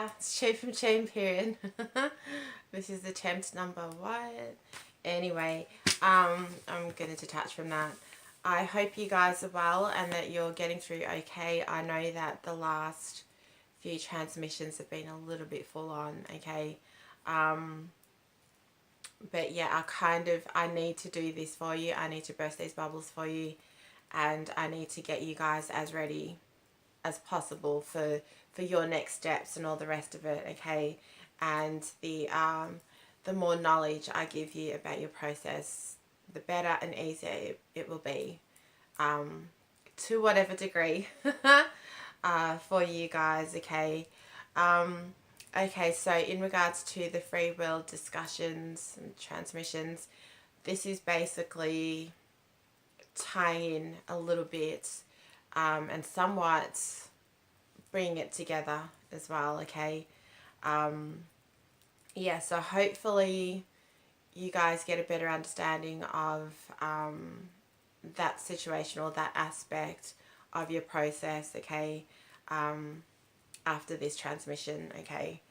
It's Che from Champion. This is attempt number one. Anyway, I'm going to detach from that. I hope you guys are well and that you're getting through okay. I know that the last few transmissions have been a little bit full on, okay. But yeah, I need to do this for you. I need to burst these bubbles for you, and I need to get you guys as ready as possible for your next steps and all the rest of it, okay. And the more knowledge I give you about your process, the better and easier it will be, to whatever degree, for you guys, okay. Okay, so in regards to the free will discussions and transmissions, this is basically tying in a little bit, and somewhat bringing it together as well, okay. Yeah, so hopefully you guys get a better understanding of that situation or that aspect of your process, okay, after this transmission, okay.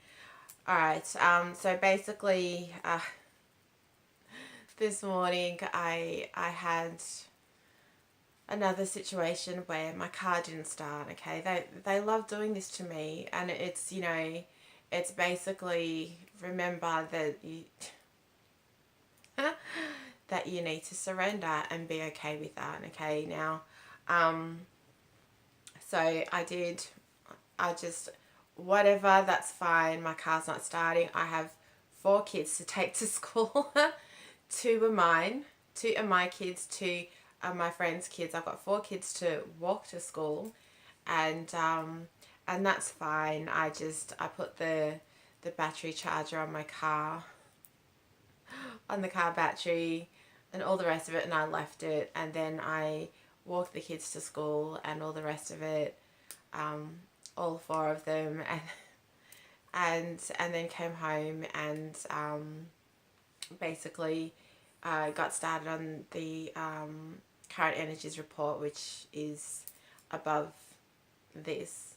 Alright, so basically this morning I had another situation where my car didn't start, okay. They love doing this to me, and it's, you know, it's basically, remember that you that you need to surrender and be okay with that, okay. Now, so I just, whatever, that's fine, my car's not starting. I have 4 kids to take to school. 2 are mine, 2 are my kids, 2 are my friends' kids. I've got 4 kids to walk to school, and that's fine. I put the battery charger on my car, on the car battery and all the rest of it, and I left it, and then I walked the kids to school and all the rest of it, all 4 of them, and then came home and basically got started on the current energies report, which is above this,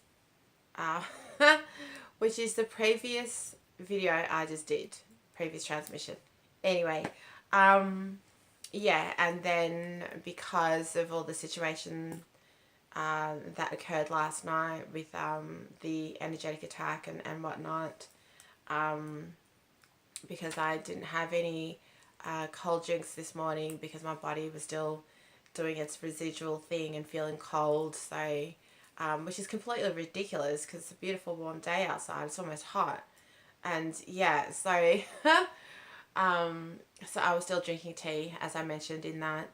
which is the previous video I just did, previous transmission. Anyway, yeah, and then because of all the situation that occurred last night with the energetic attack and whatnot, because I didn't have any cold drinks this morning because my body was still doing its residual thing and feeling cold, so which is completely ridiculous because it's a beautiful warm day outside, it's almost hot, and yeah, so so I was still drinking tea, as I mentioned in that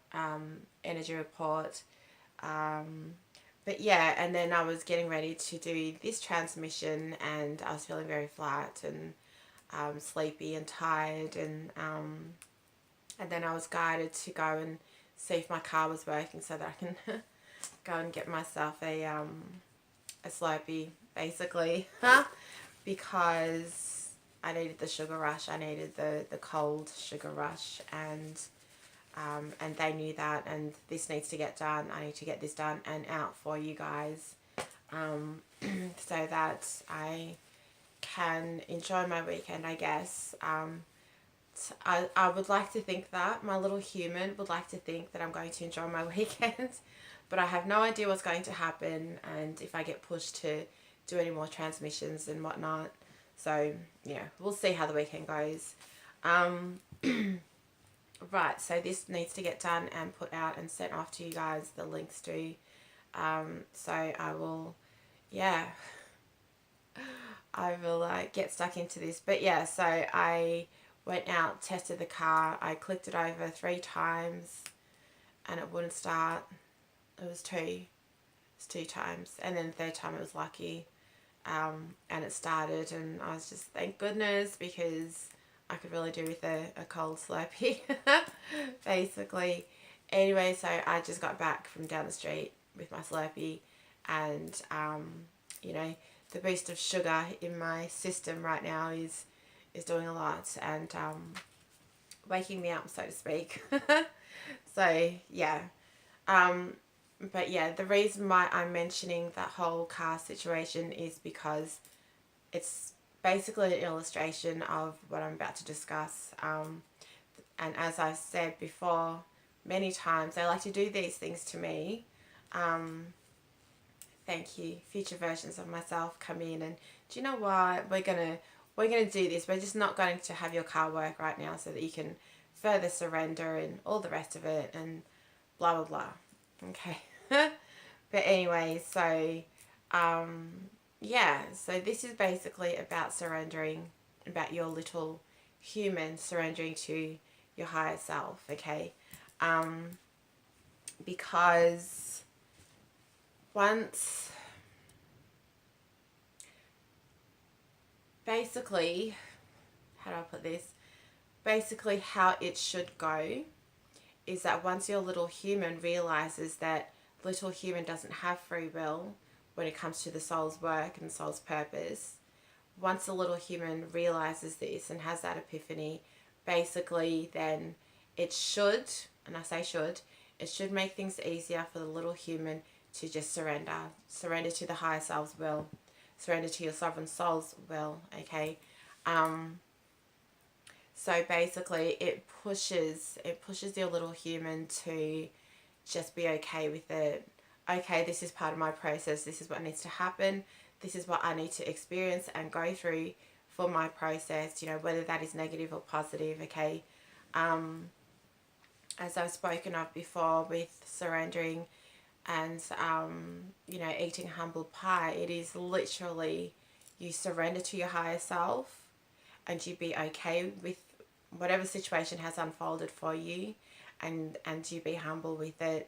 energy report, but yeah, and then I was getting ready to do this transmission, and I was feeling very flat and sleepy and tired, and then I was guided to go and see if my car was working so that I can go and get myself a Slurpee, basically, because I needed the sugar rush, I needed the cold sugar rush, and they knew that, and this needs to get done. I need to get this done and out for you guys, so that I can enjoy my weekend, I guess. I would like to think that, my little human would like to think that I'm going to enjoy my weekend, but I have no idea what's going to happen, and if I get pushed to do any more transmissions and whatnot. So yeah, we'll see how the weekend goes. Right, so this needs to get done and put out and sent off to you guys, the links do. So I will, yeah, I will get stuck into this. But yeah, so I went out, tested the car, I clicked it over 3 times and it wouldn't start. It was 2 times, and then the 3rd time it was lucky, and it started, and I was just, thank goodness, because I could really do with a cold Slurpee, basically. Anyway, so I just got back from down the street with my Slurpee, and you know, the boost of sugar in my system right now is doing a lot, and waking me up, so to speak. So yeah, but yeah, the reason why I'm mentioning that whole car situation is because it's basically an illustration of what I'm about to discuss. And as I've said before many times, they like to do these things to me. Thank you. Future versions of myself come in and, do you know what? We're gonna do this. We're just not going to have your car work right now so that you can further surrender and all the rest of it and blah blah blah. Okay. But anyway, so yeah, so this is basically about surrendering, about your little human surrendering to your higher self, okay? Because once, basically, how do I put this? Basically, how it should go is that once your little human realizes that little human doesn't have free will when it comes to the soul's work and the soul's purpose, once the little human realizes this and has that epiphany, basically then it should, and I say should, it should make things easier for the little human to just surrender to the higher self's will, surrender to your sovereign soul's will, okay? So basically it pushes your little human to just be okay with it. Okay, this is part of my process. This is what needs to happen. This is what I need to experience and go through for my process, you know, whether that is negative or positive, okay? As I've spoken of before with surrendering and, you know, eating humble pie, it is literally you surrender to your higher self and you be okay with whatever situation has unfolded for you, and you be humble with it.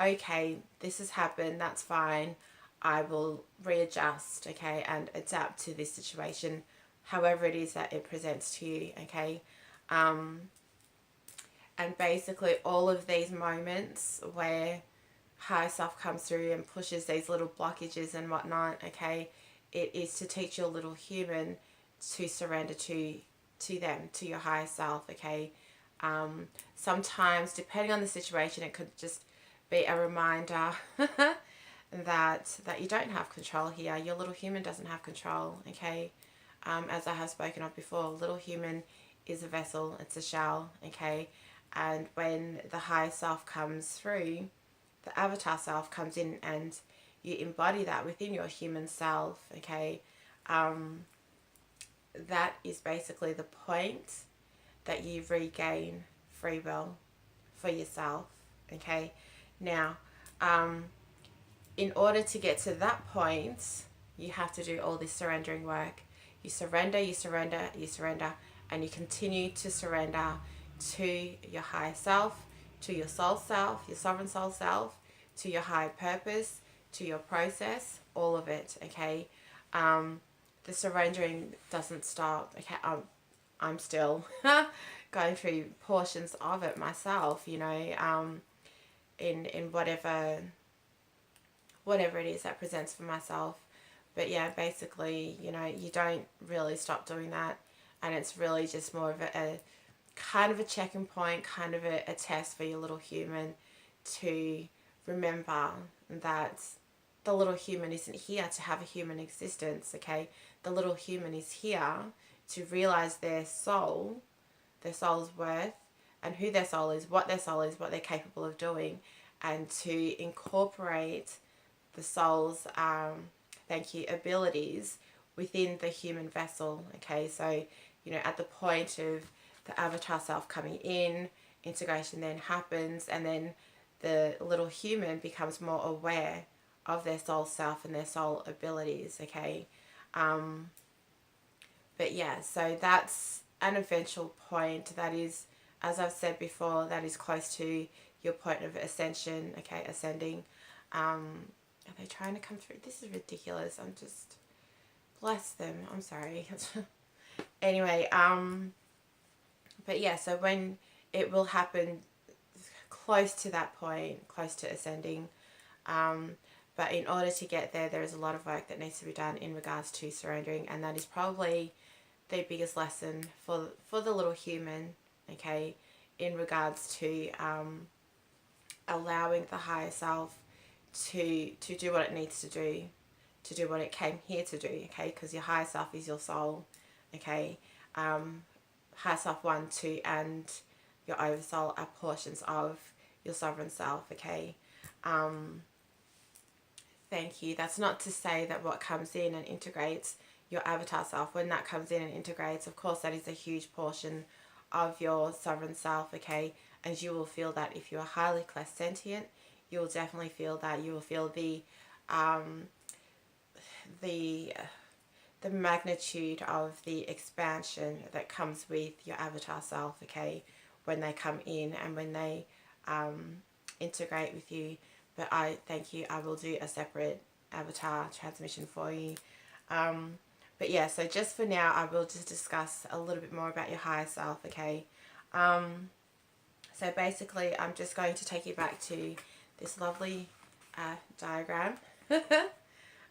Okay, this has happened, that's fine. I will readjust, okay, and adapt to this situation, however it is that it presents to you, okay? And basically all of these moments where higher self comes through and pushes these little blockages and whatnot, okay, it is to teach your little human to surrender to them, to your higher self, okay? Sometimes, depending on the situation, it could just be a reminder that you don't have control here. Your little human doesn't have control, okay? As I have spoken of before, little human is a vessel, it's a shell, okay? And when the higher self comes through, the avatar self comes in and you embody that within your human self, okay? That is basically the point that you regain free will for yourself, okay? Now, in order to get to that point, you have to do all this surrendering work. You surrender, you surrender, you surrender, and you continue to surrender to your higher self, to your soul self, your sovereign soul self, to your higher purpose, to your process, all of it, okay? The surrendering doesn't stop, okay? I'm still going through portions of it myself, you know, in whatever it is that presents for myself. But yeah, basically, you know, you don't really stop doing that, and it's really just more of a kind of a checking point, kind of a test for your little human to remember that the little human isn't here to have a human existence, okay? The little human is here to realize their soul's worth and who their soul is, what they're capable of doing, and to incorporate the soul's, abilities within the human vessel, okay? So, you know, at the point of the avatar self coming in, integration then happens, and then the little human becomes more aware of their soul self and their soul abilities, okay? But yeah, so that's an eventual point that is, as I've said before, that is close to your point of ascension, okay, ascending. Are they trying to come through? This is ridiculous. I'm just, bless them. I'm sorry. Anyway, but yeah, so when it will happen close to that point, close to ascending, but in order to get there, there is a lot of work that needs to be done in regards to surrendering, and that is probably the biggest lesson for the little human, okay, in regards to allowing the higher self to do what it needs to do, to do what it came here to do, okay? Because your higher self is your soul, okay? Higher self 1, 2, and your oversoul are portions of your sovereign self, okay? Thank you. That's not to say that what comes in and integrates your avatar self, when that comes in and integrates, of course, that is a huge portion of your sovereign self, okay? And you will feel that if you are highly clairsentient, you will definitely feel that. You will feel the the magnitude of the expansion that comes with your avatar self, okay, when they come in and when they integrate with you. But I thank you. I will do a separate avatar transmission for you. But yeah, so just for now, I will just discuss a little bit more about your higher self, okay? So basically, I'm just going to take you back to this lovely diagram.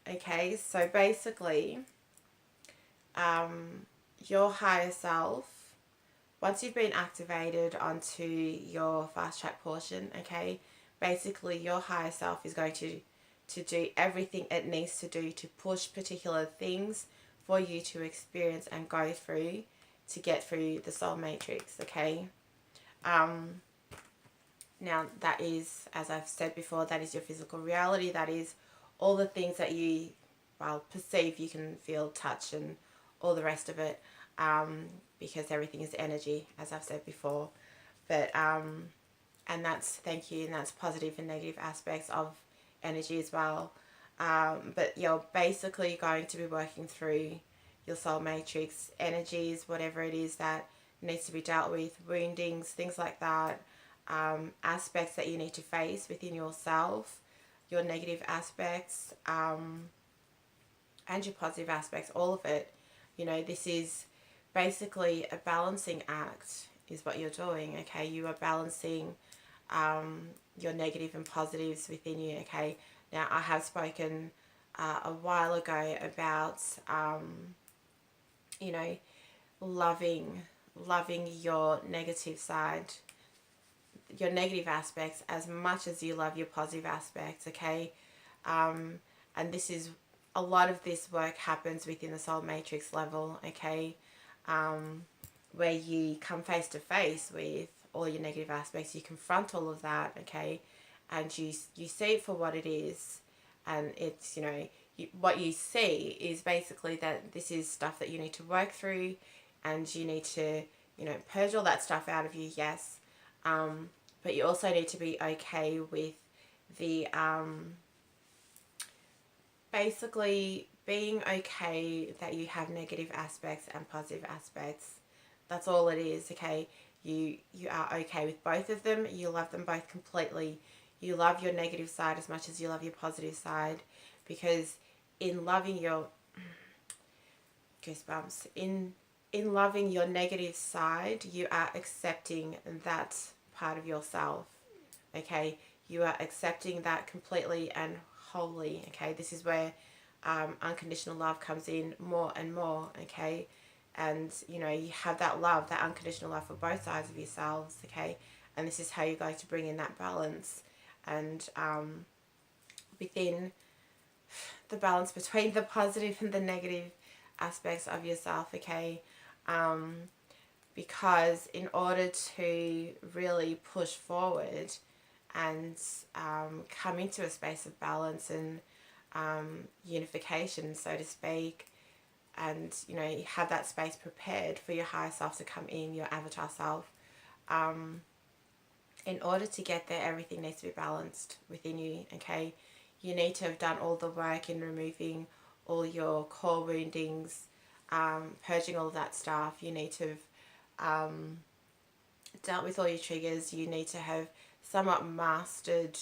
Okay, so basically, your higher self, once you've been activated onto your fast track portion, okay, basically your higher self is going to do everything it needs to do to push particular things for you to experience and go through to get through the soul matrix, okay? Now that is, as I've said before, that is your physical reality. That is all the things that you, well, perceive, you can feel, touch, and all the rest of it, because everything is energy, as I've said before. But and that's, thank you, and that's positive and negative aspects of energy as well. But you're basically going to be working through your soul matrix energies, whatever it is that needs to be dealt with, woundings, things like that, aspects that you need to face within yourself, your negative aspects, and your positive aspects, all of it. You know, this is basically a balancing act is what you're doing, okay? You are balancing your negative and positives within you, okay? Now, I have spoken a while ago about, you know, loving your negative side, your negative aspects as much as you love your positive aspects, okay? And this is, a lot of this work happens within the soul matrix level, okay? Where you come face to face with all your negative aspects, you confront all of that, okay? And you see it for what it is. And it's, you know, what you see is basically that this is stuff that you need to work through, and you need to, you know, purge all that stuff out of you, yes. But you also need to be okay with the, basically being okay that you have negative aspects and positive aspects. That's all it is, okay? You are okay with both of them. You love them both completely. You love your negative side as much as you love your positive side, because in loving your goosebumps, in loving your negative side, you are accepting that part of yourself, okay? You are accepting that completely and wholly, okay? This is where unconditional love comes in more and more, okay? And, you know, you have that love, that unconditional love for both sides of yourselves, okay? And this is how you're going to bring in that balance. And within the balance between the positive and the negative aspects of yourself, okay? Because in order to really push forward and come into a space of balance and unification, so to speak, and, you know, you have that space prepared for your higher self to come in, your avatar self, in order to get there, everything needs to be balanced within you, okay? You need to have done all the work in removing all your core woundings, purging all of that stuff. You need to have dealt with all your triggers. You need to have somewhat mastered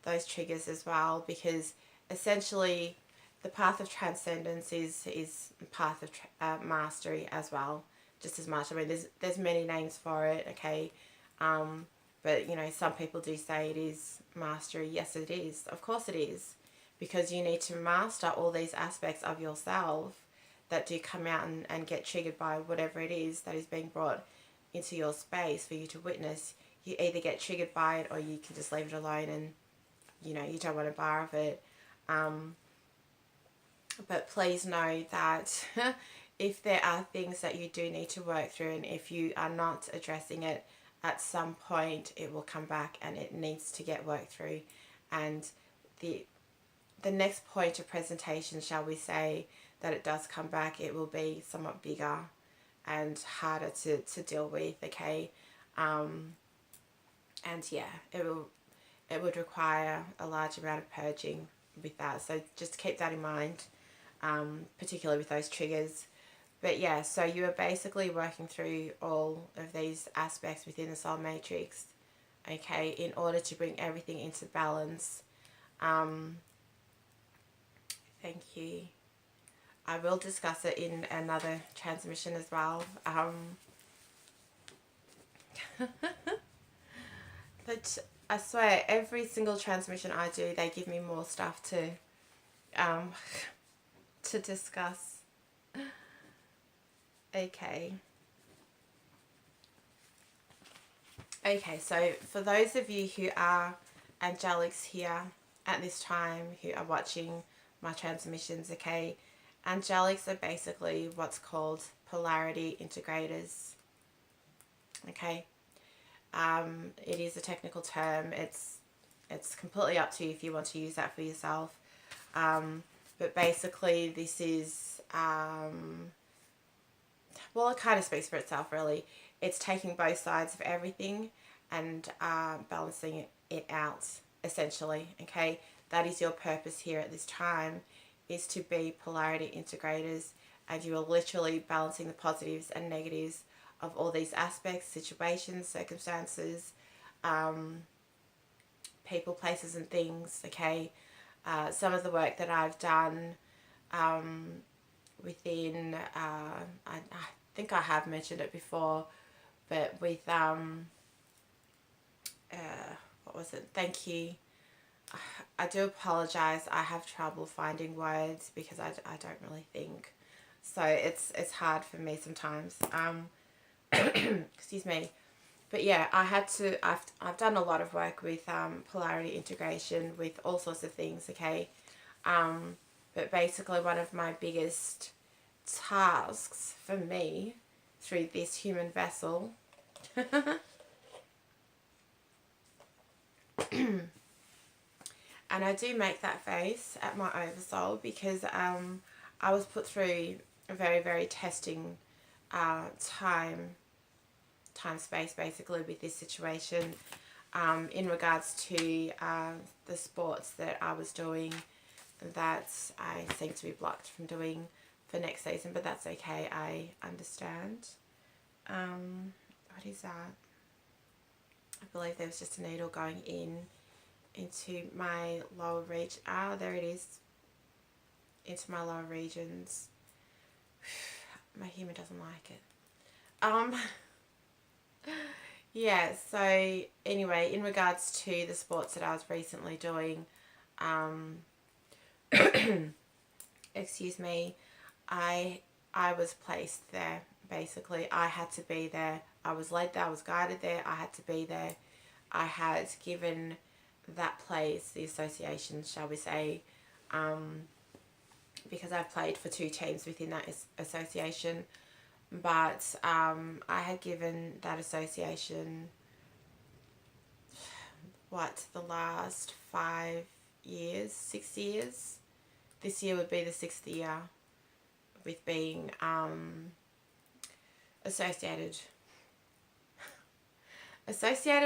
those triggers as well, because essentially the path of transcendence is a path of mastery as well, just as much. I mean, there's many names for it, okay? But, you know, some people do say it is mastery. Yes, it is. Of course it is. Because you need to master all these aspects of yourself that do come out and get triggered by whatever it is that is being brought into your space for you to witness. You either get triggered by it, or you can just leave it alone and, you know, you don't want a bar of it. But please know that if there are things that you do need to work through, and if you are not addressing it, at some point it will come back and it needs to get worked through. And the next point of presentation, shall we say, that it does come back, it will be somewhat bigger and harder to deal with, okay? And yeah, it would require a large amount of purging with that. So just keep that in mind, particularly with those triggers. But yeah, so you are basically working through all of these aspects within the soul matrix, okay, in order to bring everything into balance. Thank you. I will discuss it in another transmission as well. But I swear, every single transmission I do, they give me more stuff to discuss. Okay. Okay, so for those of you who are angelics here at this time, who are watching my transmissions, okay, angelics are basically what's called polarity integrators, okay. It is a technical term. It's completely up to you if you want to use that for yourself. But basically this is, well, it kind of speaks for itself, really. It's taking both sides of everything and balancing it out, essentially, okay? That is your purpose here at this time, is to be polarity integrators, and you are literally balancing the positives and negatives of all these aspects, situations, circumstances, people, places and things, okay? Some of the work that I've done within, I think I have mentioned it before, but with, what was it? Thank you. I do apologise. I have trouble finding words because I don't really think. So it's hard for me sometimes. Excuse me. But yeah, I've done a lot of work with polarity integration with all sorts of things, okay? But basically one of my biggest tasks for me through this human vessel and I do make that face at my oversoul because I was put through a very, very testing time space basically with this situation in regards to the sports that I was doing that I seem to be blocked from doing for next season, but that's okay. I understand. What is that? I believe there was just a needle going into my lower region. Ah, there it is. Into my lower regions. My human doesn't like it. Yeah, so anyway, in regards to the sports that I was recently doing, excuse me, I was placed there, basically. I had to be there. I was led there, I was guided there, I had to be there. I had given that place the association, shall we say, because I've played for 2 teams within that association. But I had given that association, the last 5 years, 6 years. This year would be the 6th year with being associated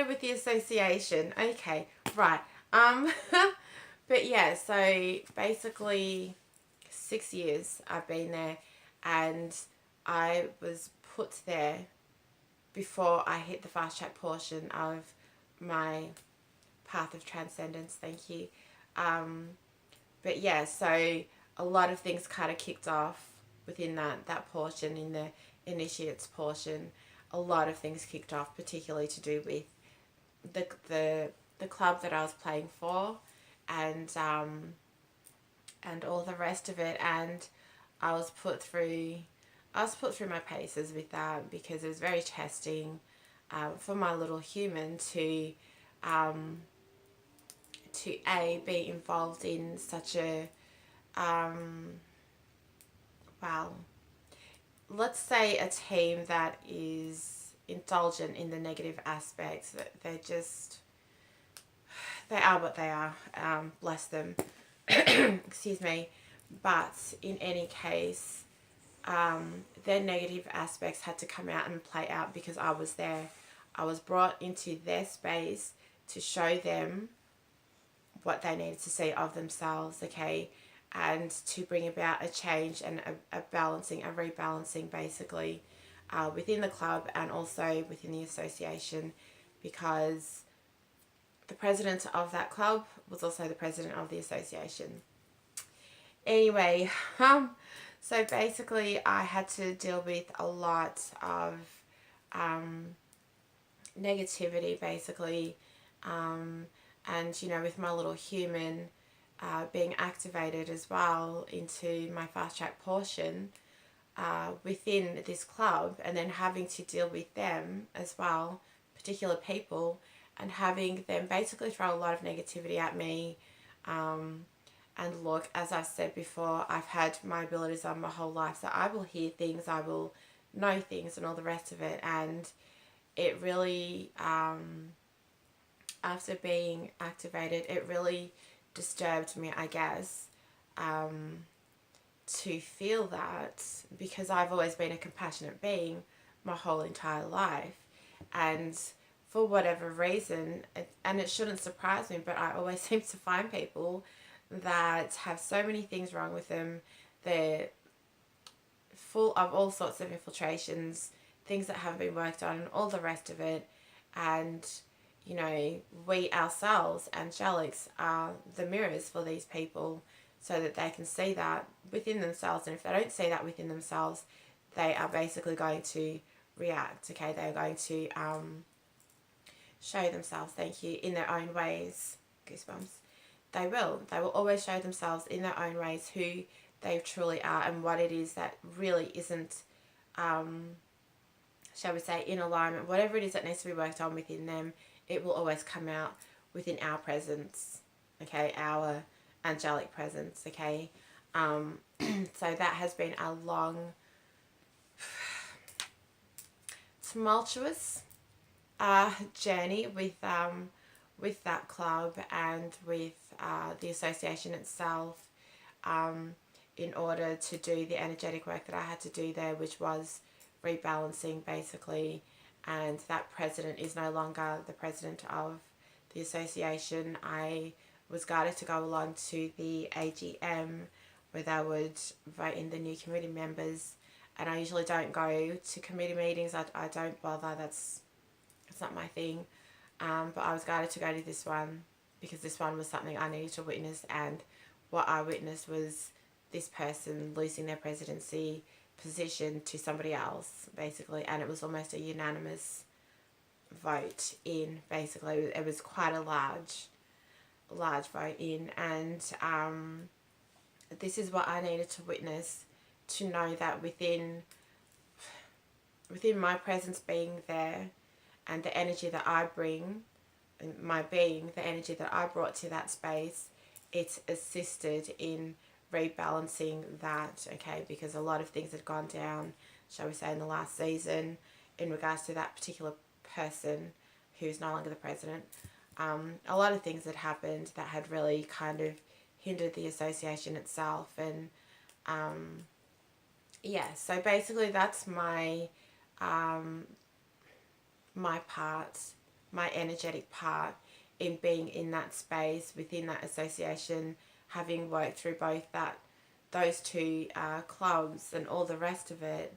with the association. Okay, right. But yeah, so basically 6 years I've been there, and I was put there before I hit the fast track portion of my path of transcendence. Thank you. But yeah, so a lot of things kind of kicked off within that portion, in the initiates portion. A lot of things kicked off, particularly to do with the club that I was playing for, and all the rest of it. And I was put through my paces with that, because it was very testing for my little human to be involved in such a well, let's say a team that is indulgent in the negative aspects, that they are what they are, bless them. Excuse me. But in any case, their negative aspects had to come out and play out because I was there. I was brought into their space to show them what they needed to see of themselves, okay, and to bring about a change and a balancing, a rebalancing basically, within the club and also within the association, because the president of that club was also the president of the association. Anyway, so basically I had to deal with a lot of negativity basically, and you know, with my little human being activated as well into my fast track portion within this club, and then having to deal with them as well, particular people, and having them basically throw a lot of negativity at me. And look, as I've said before, I've had my abilities on my whole life, so I will hear things, I will know things and all the rest of it. And it really, after being activated, it really disturbed me, I guess, to feel that, because I've always been a compassionate being my whole entire life. And for whatever reason, and it shouldn't surprise me, but I always seem to find people that have so many things wrong with them. They're full of all sorts of infiltrations, things that haven't been worked on, and all the rest of it. And, you know, we ourselves, angelics, are the mirrors for these people so that they can see that within themselves. And if they don't see that within themselves, they are basically going to react, okay? They're going to show themselves, thank you, in their own ways. Goosebumps. They will always show themselves in their own ways who they truly are and what it is that really isn't, shall we say, in alignment. Whatever it is that needs to be worked on within them, it will always come out within our presence, okay, our angelic presence, okay. So that has been a long, tumultuous journey with that club and with the association itself, in order to do the energetic work that I had to do there, which was rebalancing basically. And that president is no longer the president of the association. I was guided to go along to the AGM where they would vote in the new committee members, and I usually don't go to committee meetings. I don't bother. It's not my thing. But I was guided to go to this one because this one was something I needed to witness, and what I witnessed was this person losing their presidency position to somebody else, basically, and it was almost a unanimous vote in, basically. It was quite a large vote in, and this is what I needed to witness, to know that within my presence being there, and the energy that I bring, my being, the energy that I brought to that space, it's assisted in rebalancing that, okay, because a lot of things had gone down, shall we say, in the last season in regards to that particular person who's no longer the president. A lot of things had happened that had really kind of hindered the association itself, and yeah, so basically that's my my part, my energetic part in being in that space within that association, having worked through both those two clubs and all the rest of it.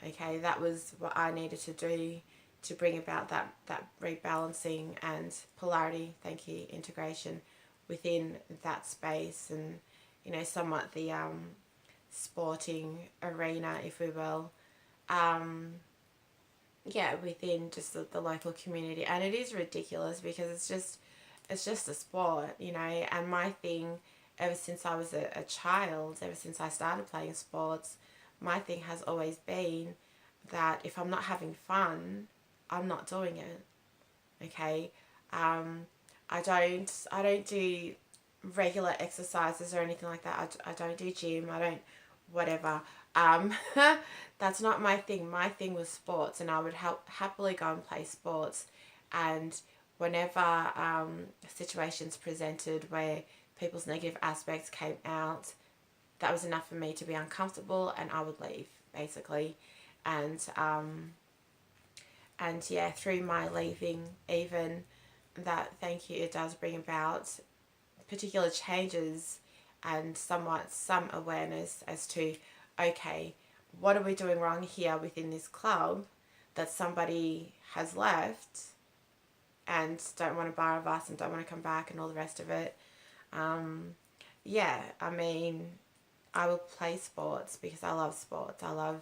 Okay, that was what I needed to do to bring about that rebalancing and polarity, thank you, integration within that space, and, you know, somewhat the sporting arena, if we will, yeah, within just the local community. And it is ridiculous because it's just a sport, you know. And my thing, ever since I was a child, ever since I started playing sports, my thing has always been that if I'm not having fun, I'm not doing it, okay. I don't do regular exercises or anything like that. I don't do gym, I don't whatever. Um, that's not my thing. My thing was sports, and I would happily go and play sports. And whenever situations presented where people's negative aspects came out, that was enough for me to be uncomfortable, and I would leave, basically. And and yeah, through my leaving, even that, thank you, it does bring about particular changes and somewhat some awareness as to, okay, what are we doing wrong here within this club that somebody has left and don't want to borrow of us and don't want to come back and all the rest of it. Yeah, I mean, I will play sports because I love sports. I love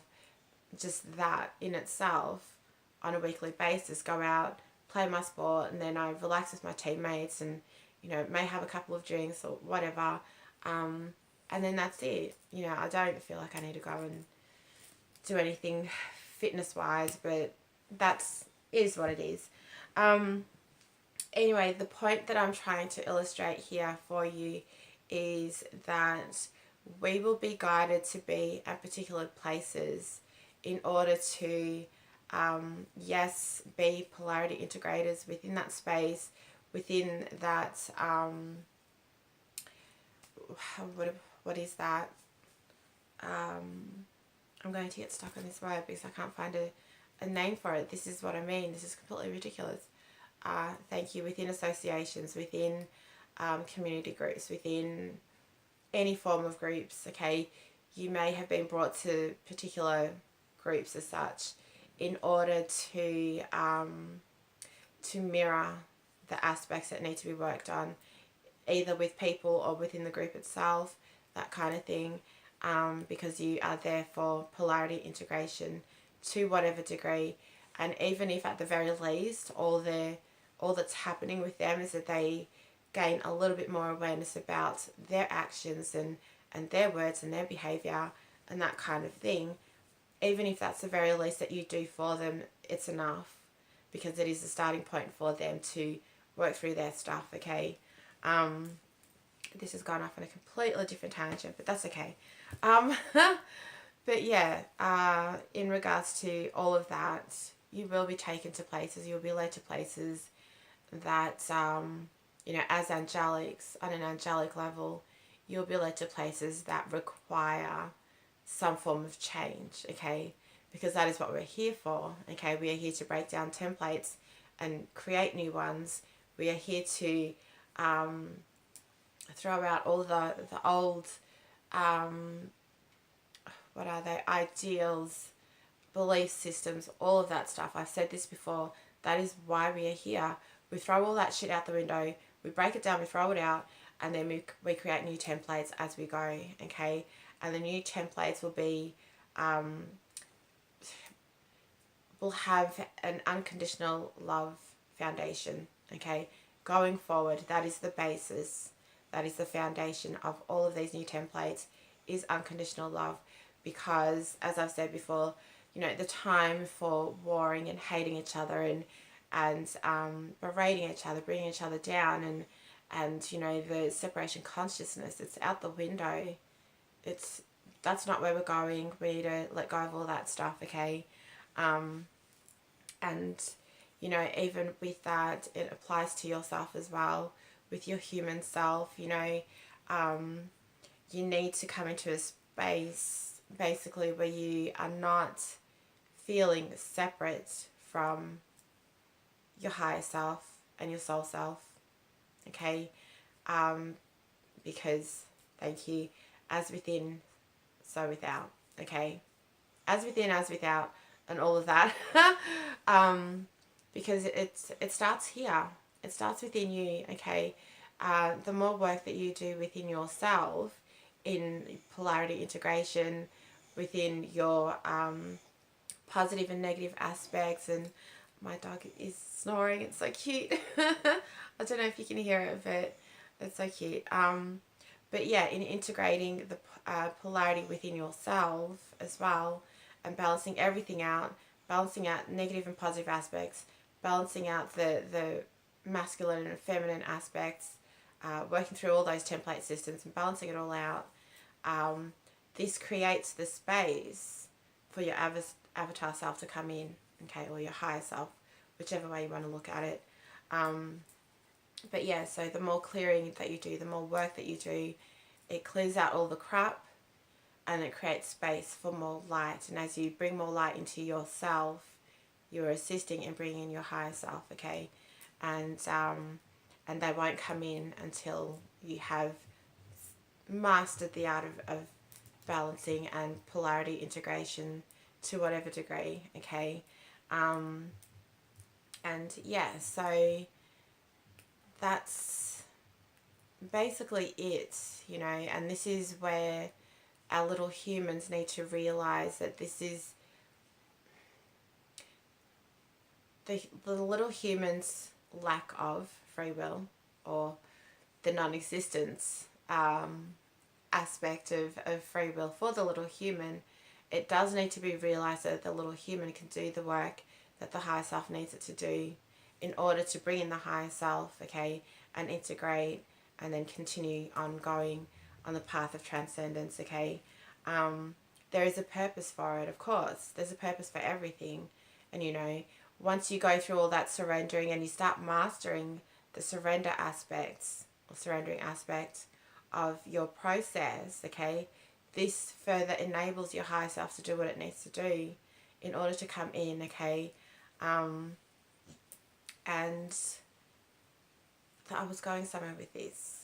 just that in itself on a weekly basis. Go out, play my sport, and then I relax with my teammates and, you know, may have a couple of drinks or whatever. And then that's it. You know, I don't feel like I need to go and do anything fitness wise, but that's is what it is. Anyway, the point that I'm trying to illustrate here for you is that we will be guided to be at particular places in order to, yes, be polarity integrators within that space, within that, what is that? I'm going to get stuck on this word because I can't find a name for it. This is what I mean. This is completely ridiculous. Thank you. Within associations, within community groups, within any form of groups, okay, you may have been brought to particular groups as such in order to mirror the aspects that need to be worked on, either with people or within the group itself, that kind of thing, because you are there for polarity integration to whatever degree. And even if at the very least all that's happening with them is that they gain a little bit more awareness about their actions and their words and their behaviour and that kind of thing, even if that's the very least that you do for them, it's enough, because it is a starting point for them to work through their stuff, okay? This has gone off on a completely different tangent, but that's okay. But yeah, in regards to all of that, you will be taken to places, you'll be led to places that, you know, as angelics, on an angelic level, you'll be led to places that require some form of change, okay? Because that is what we're here for, okay? We are here to break down templates and create new ones. We are here to throw out all the old, what are they, ideals, belief systems, all of that stuff. I've said this before. That is why we are here. We throw all that shit out the window. We break it down, we throw it out, and then we create new templates as we go, okay? And the new templates will be, will have an unconditional love foundation, okay? Going forward, that is the basis, that is the foundation of all of these new templates, is unconditional love. Because, as I've said before, you know, the time for warring and hating each other and berating each other, bringing each other down, and you know, the separation consciousness, it's out the window. That's not where we're going. We need to let go of all that stuff, okay? And you know, even with that, it applies to yourself as well, with your human self. You know, you need to come into a space basically where you are not feeling separate from your higher self and your soul self, okay? Because, thank you, as within, so without, okay? As within, as without, and all of that. Because it starts here. It starts within you, okay? The more work that you do within yourself in polarity integration, within your positive and negative aspects, and my dog is snoring, it's so cute. I don't know if you can hear it, but it's so cute. But yeah, in integrating the polarity within yourself as well, and balancing everything out, balancing out negative and positive aspects, balancing out the masculine and feminine aspects, working through all those template systems and balancing it all out, this creates the space for your avatar self to come in, okay, or your higher self, whichever way you want to look at it. But yeah, so the more clearing that you do, the more work that you do, it clears out all the crap and it creates space for more light. And as you bring more light into yourself, you're assisting in bringing in your higher self, okay? And they won't come in until you have mastered the art of balancing and polarity integration to whatever degree, okay? And yeah, so that's basically it, you know, and this is where our little humans need to realize that this is the little humans' lack of free will, or the non-existence aspect of free will for the little human. It does need to be realized that the little human can do the work that the higher self needs it to do in order to bring in the higher self, okay, and integrate and then continue on going on the path of transcendence, okay. There is a purpose for it, of course. There's a purpose for everything. And, you know, once you go through all that surrendering and you start mastering the surrender aspects or surrendering aspects of your process, okay, this further enables your higher self to do what it needs to do in order to come in, okay. And I was going somewhere with this.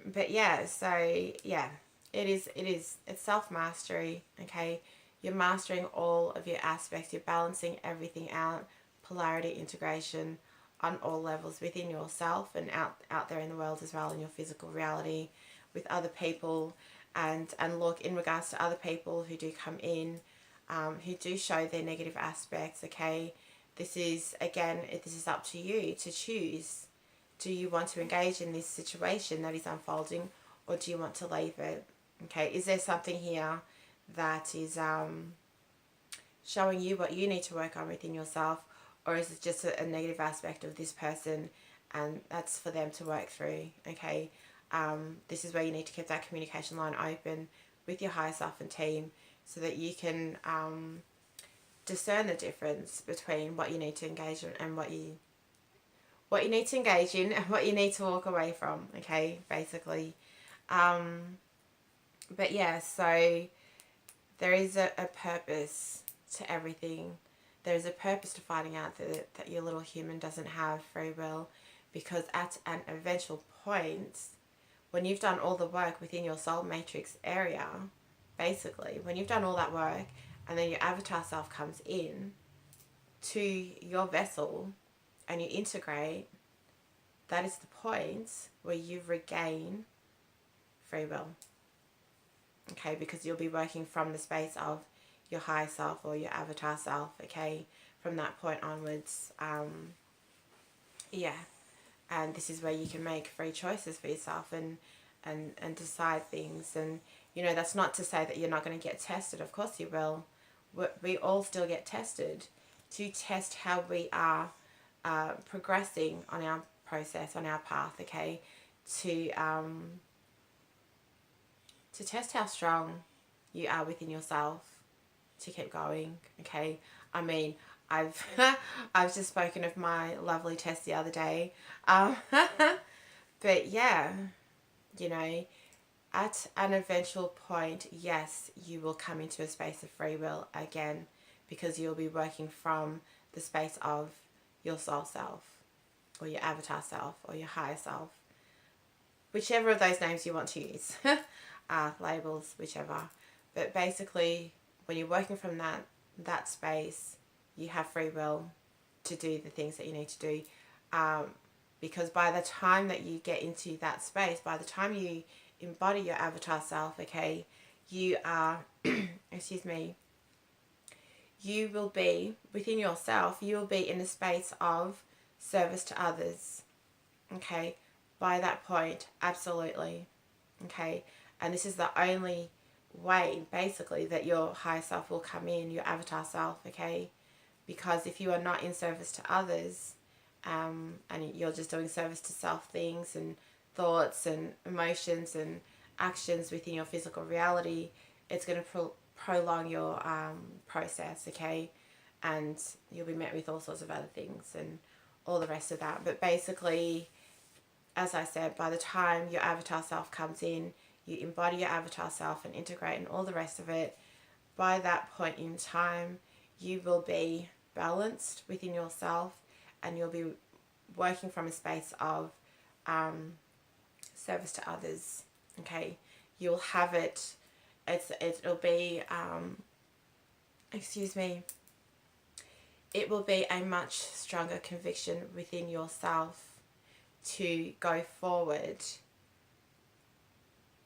But yeah, so yeah, it's self-mastery, okay. You're mastering all of your aspects, you're balancing everything out, polarity integration on all levels within yourself and out there in the world as well, in your physical reality with other people. And look, in regards to other people who do come in, who do show their negative aspects, okay, this is, again, this is up to you to choose. Do you want to engage in this situation that is unfolding, or do you want to leave it? Okay, is there something here that is showing you what you need to work on within yourself, or is it just a negative aspect of this person and that's for them to work through, okay? This is where you need to keep that communication line open with your higher self and team so that you can discern the difference between what you need to engage in and what you need to engage in and what you need to walk away from, okay, basically. But yeah, so there is a purpose to everything. There's a purpose to finding out that your little human doesn't have free will, because at an eventual point, when you've done all the work within your soul matrix area, basically, when you've done all that work and then your avatar self comes in to your vessel and you integrate, that is the point where you regain free will, okay, because you'll be working from the space of your higher self or your avatar self, okay, from that point onwards. Yeah, and this is where you can make free choices for yourself and decide things. And, you know, that's not to say that you're not going to get tested. Of course you will. We all still get tested to test how we are progressing on our process, on our path, okay, to test how strong you are within yourself to keep going, okay. I mean, I've I've just spoken of my lovely test the other day, but yeah, you know, at an eventual point, yes, you will come into a space of free will again, because you'll be working from the space of your soul self or your avatar self or your higher self, whichever of those names you want to use, labels, whichever. But basically, when you're working from that space, you have free will to do the things that you need to do, because by the time that you get into that space, by the time you embody your avatar self, okay, you are excuse me, you will be within yourself, you will be in a space of service to others, okay, by that point, absolutely, okay. And this is the only way, basically, that your higher self will come in, your avatar self, okay, because if you are not in service to others, and you're just doing service to self things and thoughts and emotions and actions within your physical reality, it's going to prolong your process, okay? And you'll be met with all sorts of other things and all the rest of that. But basically, as I said, by the time your avatar self comes in, you embody your avatar self and integrate and all the rest of it, by that point in time, you will be balanced within yourself, and you'll be working from a space of service to others, okay? You'll have it, it'll be, it will be a much stronger conviction within yourself to go forward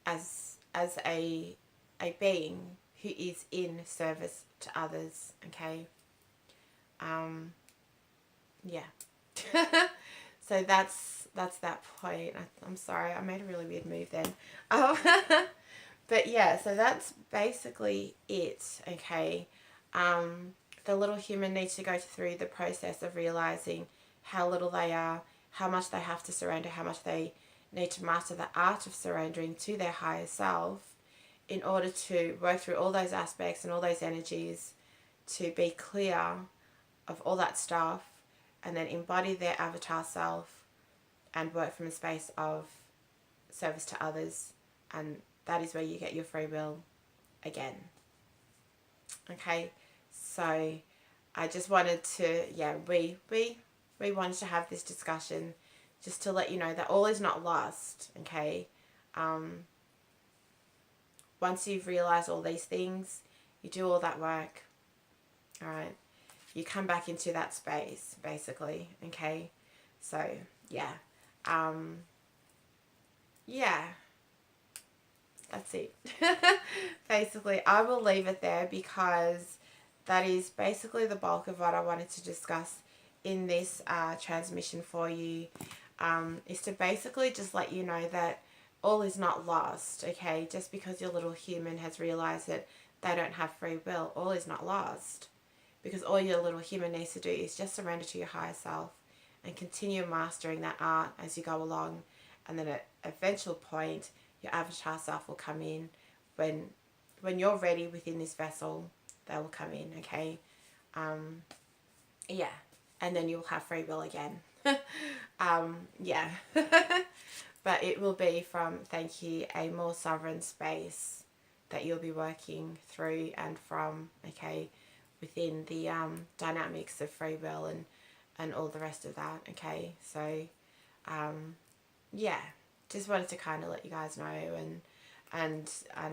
as a being who is in service to others, okay? Yeah. So that's that point. I'm sorry, I made a really weird move then. But yeah, so that's basically it, okay? The little human needs to go through the process of realizing how little they are, how much they have to surrender, how much they need to master the art of surrendering to their higher self in order to work through all those aspects and all those energies, to be clear of all that stuff, and then embody their avatar self and work from a space of service to others. And that is where you get your free will again. Okay, so I just wanted to, we wanted to have this discussion just to let you know that all is not lost, okay? Once you've realized all these things, you do all that work, all right? You come back into that space, basically, okay? So, yeah. Yeah. That's it. Basically, I will leave it there because that is basically the bulk of what I wanted to discuss in this transmission for you, is to basically just let you know that all is not lost, okay? Just because your little human has realized that they don't have free will, all is not lost. Because all your little human needs to do is just surrender to your higher self and continue mastering that art as you go along. And then at an eventual point, your avatar self will come in. When you're ready within this vessel, they will come in, okay? Yeah. And then you'll have free will again. Yeah. But it will be from, thank you, a more sovereign space that you'll be working through and from, okay, within the dynamics of free will and all the rest of that, okay? So, yeah, just wanted to kind of let you guys know, and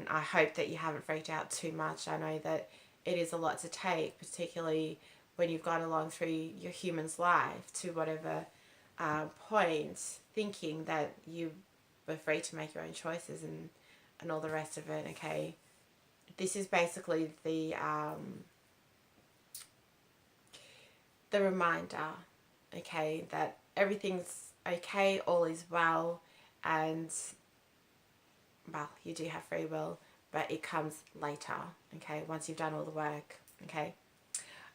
I hope that you haven't freaked out too much. I know that it is a lot to take, particularly when you've gone along through your human's life to whatever point, thinking that you were free to make your own choices and all the rest of it, okay? This is basically the reminder, okay, that everything's okay, all is well, and, well, you do have free will, but it comes later, okay, once you've done all the work, okay?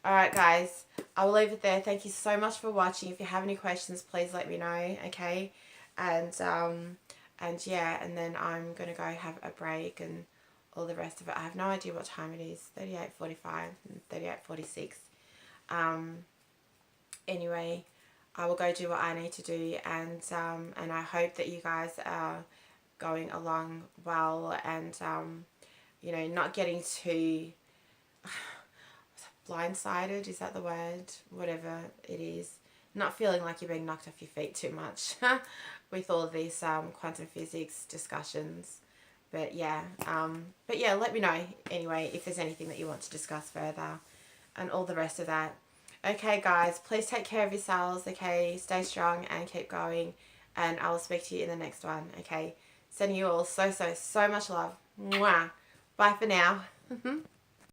Alright guys, I will leave it there. Thank you so much for watching. If you have any questions, please let me know, okay? And yeah, and then I'm going to go have a break and all the rest of it. I have no idea what time it is, 38:45 and 38:46. Anyway, I will go do what I need to do, and I hope that you guys are going along well, and you know, not getting too blindsided, is that the word? Whatever it is. Not feeling like you're being knocked off your feet too much with all of these quantum physics discussions. But yeah, let me know anyway if there's anything that you want to discuss further and all the rest of that. Okay guys, please take care of yourselves, okay? Stay strong and keep going, and I will speak to you in the next one, okay? Sending you all so much love. Mwah. Bye for now.